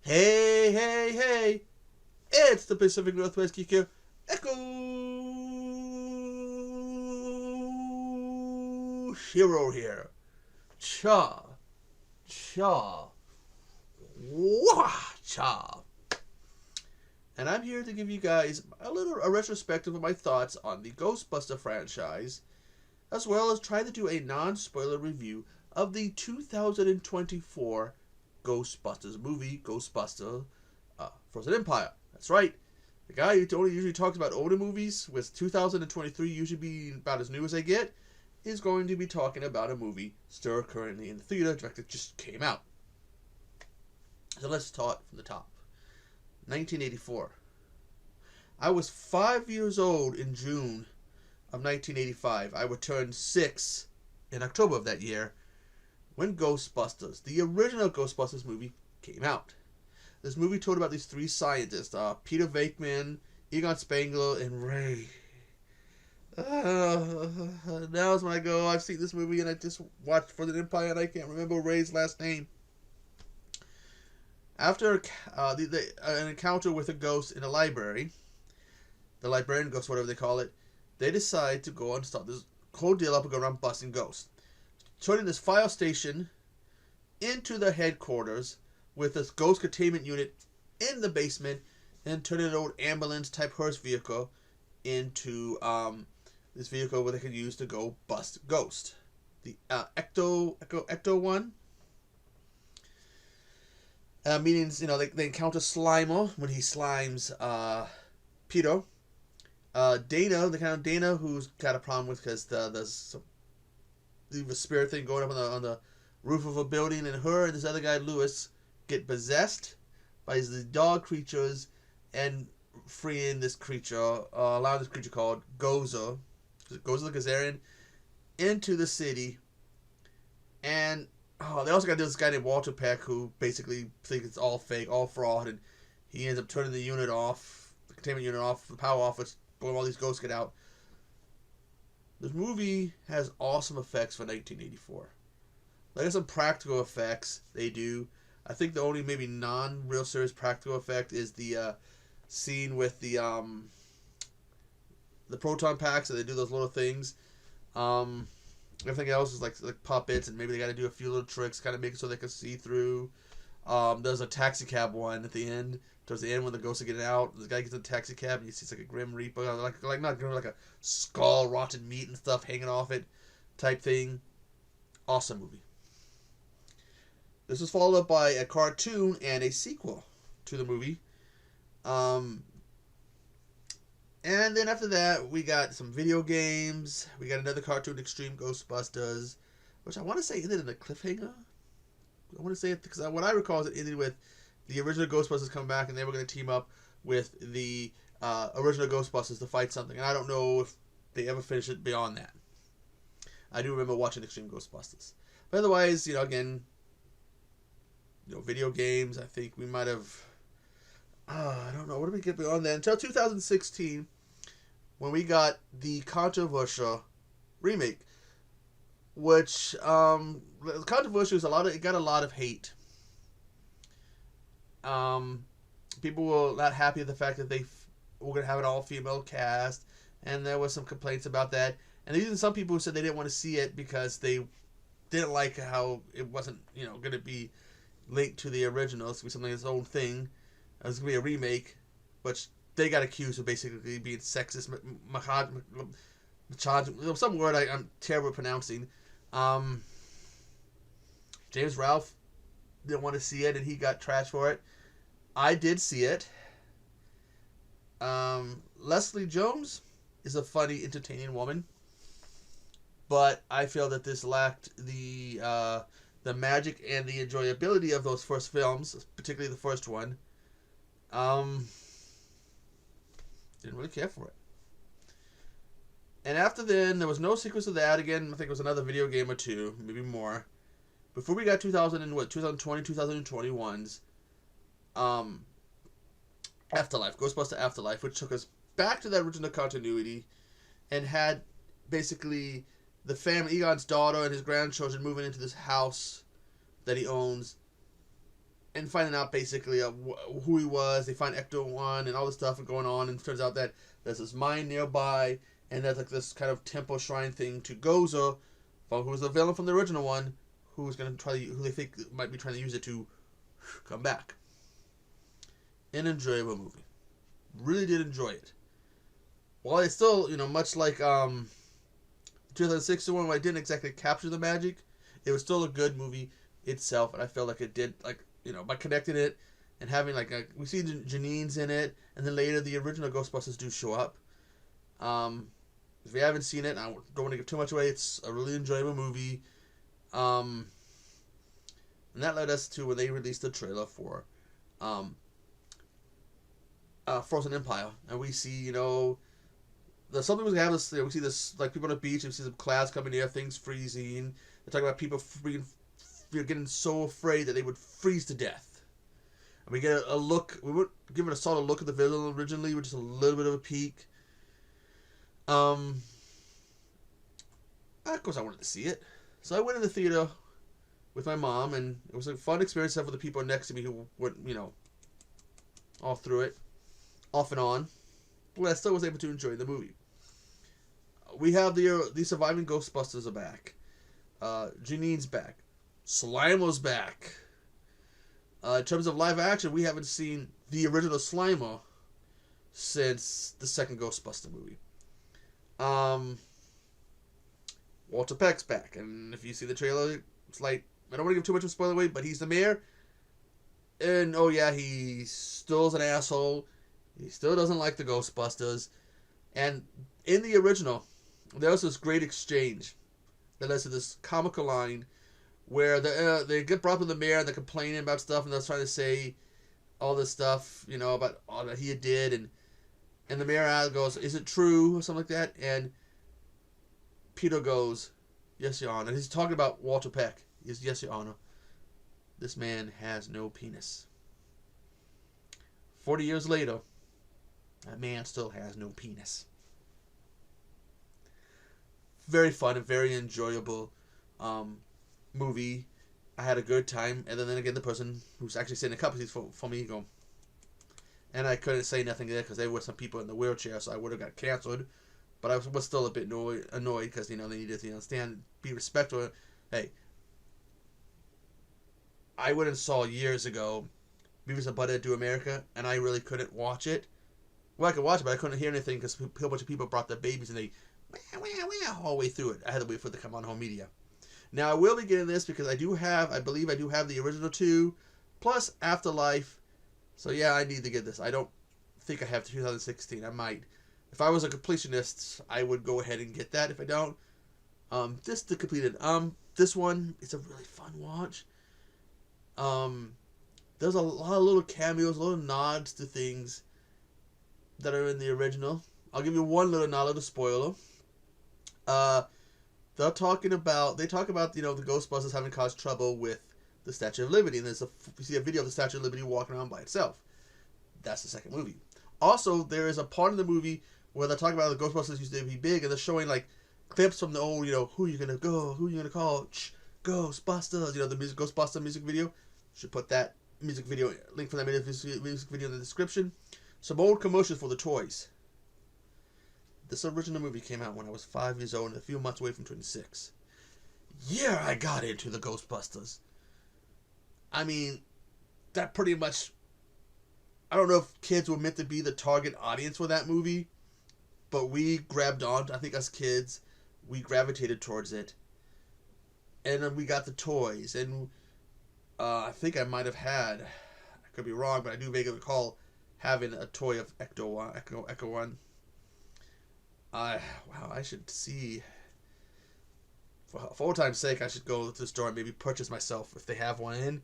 Hey, hey, hey! It's the Pacific Northwest Geek Echo Hero here. Cha, cha, wah, cha. And I'm here to give you guys a retrospective of my thoughts on the Ghostbuster franchise, as well as try to do a non-spoiler review of the 2024 Ghostbusters movie, Ghostbuster Frozen Empire. That's right. The guy who only usually talks about older movies, with 2023 usually being about as new as they get, is going to be talking about a movie still currently in the theater, that just came out. So let's start from the top. 1984. I was 5 years old in June of 1985. I would turn 6 in October of that year when Ghostbusters, the original Ghostbusters movie, came out. This movie told about these three scientists, Peter Venkman, Egon Spengler, and Ray. Now's when I go, I've seen this movie and I just watched Frozen Empire and I can't remember Ray's last name. After an encounter with a ghost in a library, the librarian ghost, whatever they call it, they decide to go and start this whole deal up and go around busting ghosts. Turning this fire station into their headquarters with this ghost containment unit in the basement, and turning an old ambulance-type hearse vehicle into this vehicle where they can use to go bust ghosts. The Ecto one. Meanings, they encounter Slimer when he slimes Peter. Dana, the kind of Dana who's got a problem with because there's some spirit thing going up on the roof of a building, and her and this other guy Lewis get possessed by the dog creatures and freeing this creature, allowing this creature called Gozer the Gazarian, into the city. And they also got this guy named Walter Peck who basically thinks it's all fake, all fraud, and he ends up turning the unit off, the containment unit off, the power off, which all these ghosts get out. This movie has awesome effects for 1984. They got some practical effects. They do. I think the only maybe non-real serious practical effect is the scene with the proton packs, and they do those little things. Everything else is like puppets, and maybe they got to do a few little tricks, kind of make it so they can see through. There's a taxi cab one at the end. Towards the end, when the ghosts are getting out, the guy gets in a taxi cab, and you see it's like a Grim Reaper, like not like a skull, rotten meat and stuff hanging off it, type thing. Awesome movie. This was followed up by a cartoon and a sequel to the movie. And then after that, we got some video games. We got another cartoon, Extreme Ghostbusters, which I want to say ended in a cliffhanger. I want to say it because what I recall is it ended with the original Ghostbusters coming back, and they were going to team up with the original Ghostbusters to fight something. And I don't know if they ever finished it beyond that. I do remember watching Extreme Ghostbusters. But otherwise, again, video games, I think we might have... I don't know. What did we get beyond that? Until 2016, when we got the controversial remake, which controversial is it got a lot of hate. People were not happy with the fact that they were going to have an all-female cast, and there were some complaints about that. And even some people who said they didn't want to see it because they didn't like how it wasn't, going to be linked to the original. It's going to be something its own thing. It was going to be a remake, which they got accused of basically being sexist, some word I'm terrible at pronouncing. James Ralph didn't want to see it, and he got trashed for it. I did see it. Leslie Jones is a funny, entertaining woman, but I feel that this lacked the magic and the enjoyability of those first films, particularly the first one. Didn't really care for it. And after then, there was no sequence of that. Again, I think it was another video game or two, maybe more. Before we got 2020, 2021's AfterLife, Ghostbuster AfterLife, which took us back to that original continuity and had basically the family, Egon's daughter and his grandchildren, moving into this house that he owns and finding out basically who he was. They find Ecto-1 and all this stuff going on, and it turns out that there's this mine nearby, and there's like this kind of temple shrine thing to Gozer, who was the villain from the original one, who they think might be trying to use it to come back. An enjoyable movie. Really did enjoy it. While it's still, much like 2006 one, where I didn't exactly capture the magic, it was still a good movie itself, and I felt like it did, by connecting it and having we see Janine's in it, and then later the original Ghostbusters do show up. If you haven't seen it, I don't want to give too much away. It's a really enjoyable movie. And that led us to when they released the trailer for Frozen Empire, and we see, there's something we have this. We see this people on the beach, and we see some clouds coming near, things freezing. They talk about people getting so afraid that they would freeze to death. And we get a look. We weren't given a solid look at the villain originally, with just a little bit of a peek. Of course, I wanted to see it, so I went in the theater with my mom, and it was a fun experience for the people next to me who went, all through it, off and on. But I still was able to enjoy the movie. We have the surviving Ghostbusters are back. Janine's back. Slimer's back. In terms of live action, we haven't seen the original Slimer since the second Ghostbuster movie. Walter Peck's back, and if you see the trailer, it's like, I don't want to give too much of a spoiler away, but he's the mayor, and oh yeah, he still is an asshole. He still doesn't like the Ghostbusters, and in the original, there was this great exchange that led to this comical line where they get brought up to the mayor and they're complaining about stuff, and they're trying to say all this stuff, about all that he did, and the mayor goes, "Is it true?" or something like that, and Peter goes, "Yes, Your Honor." And he's talking about Walter Peck. He goes, "Yes, Your Honor. This man has no penis." 40 years later, that man still has no penis. Very fun and very enjoyable movie. I had a good time. And then again, the person who's actually sitting in a couple seats for me go, and I couldn't say nothing there because there were some people in the wheelchair, so I would have got canceled. But I was still a bit annoyed because, they needed to stand, be respectful. Hey, I went and saw years ago Beavis and Butthead Do America, and I really couldn't watch it. Well, I could watch it, but I couldn't hear anything because a whole bunch of people brought their babies, and they all the way through it. I had to wait for it to come on home media. Now, I will be getting this because I believe I do have the original 2, plus AfterLife. So yeah, I need to get this. I don't think I have 2016. I might. If I was a completionist, I would go ahead and get that. If I don't, just to complete it. This one, it's a really fun watch. There's a lot of little cameos, little nods to things that are in the original. I'll give you one little nod, a little spoiler. They talk about the Ghostbusters having caused trouble with the Statue of Liberty, and you see a video of the Statue of Liberty walking around by itself. That's the second movie. Also, there is a part of the movie where they're talking about the Ghostbusters used to be big, and they're showing clips from the old, who you gonna go, who you gonna call, Ghostbusters, the Ghostbuster music video. Should put that music video link for that music video in the description. Some old commercials for the toys. This original movie came out when I was 5 years old and a few months away from 26. Yeah, I got into the Ghostbusters. I mean, that pretty much, I don't know if kids were meant to be the target audience for that movie, but we grabbed on. I think us kids, we gravitated towards it. And then we got the toys, and I think I might have had, I could be wrong, but I do vaguely recall having a toy of Ecto-1. Wow, I should see. For old time's sake, I should go to the store and maybe purchase myself if they have one in.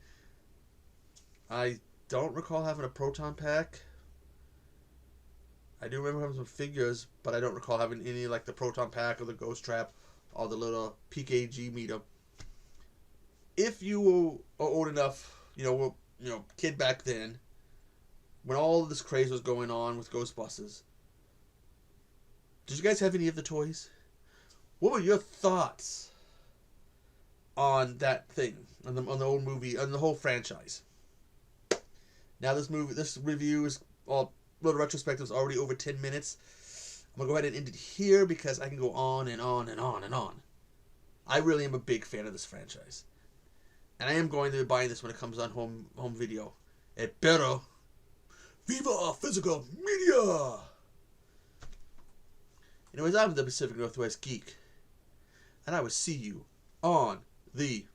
I don't recall having a proton pack. I do remember having some figures, but I don't recall having any the proton pack or the ghost trap or the little PKG meter. If you are old enough, kid back then, when all of this craze was going on with Ghostbusters, did you guys have any of the toys? What were your thoughts on that thing, on the old movie, on the whole franchise? Now this review is all little retrospective is already over 10 minutes. I'm gonna go ahead and end it here because I can go on and on and on and on. I really am a big fan of this franchise, and I am going to be buying this when it comes on home video. It better. Viva physical media! Anyways, I'm the Pacific Northwest Geek, and I will see you on the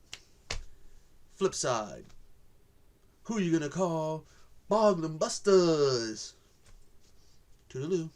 flip side. Who you gonna call? Ghostbusters. Toodaloo.